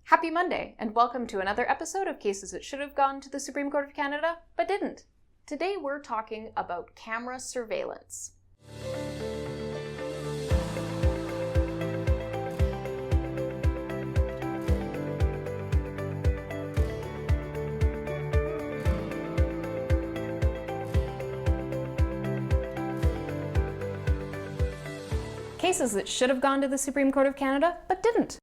Happy Monday, and welcome to another episode of Cases That Should Have Gone to the Supreme Court of Canada, but didn't. Today we're talking about camera surveillance. Cases that should have gone to the Supreme Court of Canada, but didn't.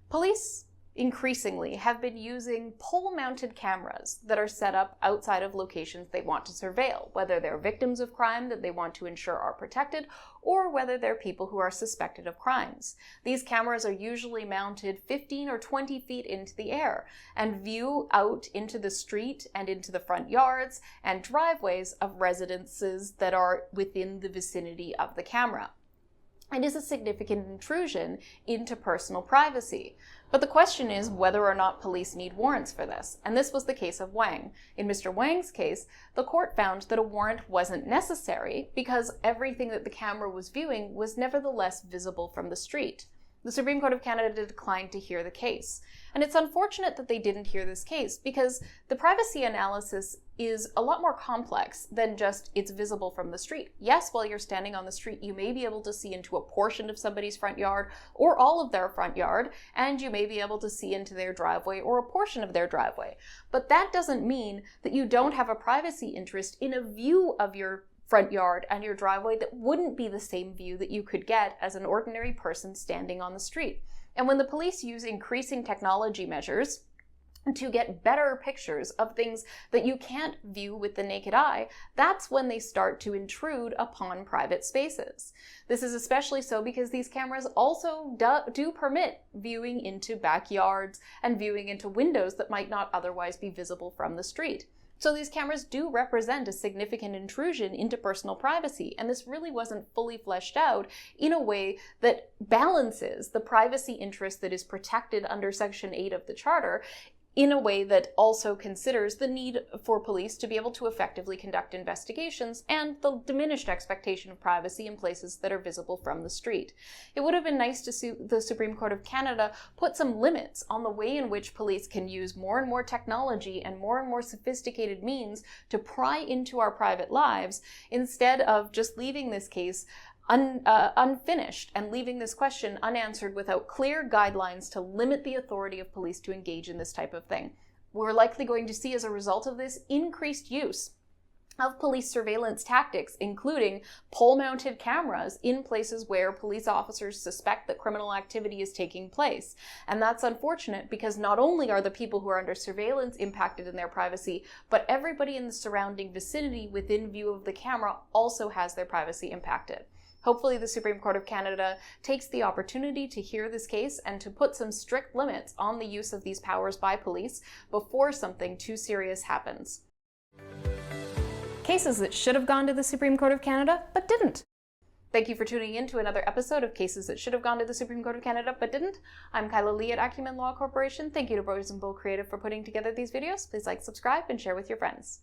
Police increasingly have been using pole-mounted cameras that are set up outside of locations they want to surveil, whether they're victims of crime that they want to ensure are protected, or whether they're people who are suspected of crimes. These cameras are usually mounted 15 or 20 feet into the air and view out into the street and into the front yards and driveways of residences that are within the vicinity of the camera. It is a significant intrusion into personal privacy. But the question is whether or not police need warrants for this, and this was the case of Hoang. In Mr. Hoang's case, the court found that a warrant wasn't necessary because everything that the camera was viewing was nevertheless visible from the street. The Supreme Court of Canada declined to hear the case. And it's unfortunate that they didn't hear this case because the privacy analysis is a lot more complex than just it's visible from the street. Yes, while you're standing on the street, you may be able to see into a portion of somebody's front yard or all of their front yard, and you may be able to see into their driveway or a portion of their driveway. But that doesn't mean that you don't have a privacy interest in a view of your front yard and your driveway that wouldn't be the same view that you could get as an ordinary person standing on the street. And when the police use increasing technology measures to get better pictures of things that you can't view with the naked eye, that's when they start to intrude upon private spaces. This is especially so because these cameras also do permit viewing into backyards and viewing into windows that might not otherwise be visible from the street. So these cameras do represent a significant intrusion into personal privacy, and this really wasn't fully fleshed out in a way that balances the privacy interest that is protected under Section 8 of the Charter in a way that also considers the need for police to be able to effectively conduct investigations and the diminished expectation of privacy in places that are visible from the street. It would have been nice to see the Supreme Court of Canada put some limits on the way in which police can use more and more technology and more sophisticated means to pry into our private lives instead of just leaving this case unfinished and leaving this question unanswered without clear guidelines to limit the authority of police to engage in this type of thing. We're likely going to see as a result of this increased use of police surveillance tactics, including pole-mounted cameras in places where police officers suspect that criminal activity is taking place. And that's unfortunate because not only are the people who are under surveillance impacted in their privacy, but everybody in the surrounding vicinity within view of the camera also has their privacy impacted. Hopefully the Supreme Court of Canada takes the opportunity to hear this case and to put some strict limits on the use of these powers by police before something too serious happens. Cases that should have gone to the Supreme Court of Canada, but didn't. Thank you for tuning in to another episode of Cases That Should Have Gone to the Supreme Court of Canada, but didn't. I'm Kyla Lee at Acumen Law Corporation. Thank you to Boys and Bull Creative for putting together these videos. Please like, subscribe, and share with your friends.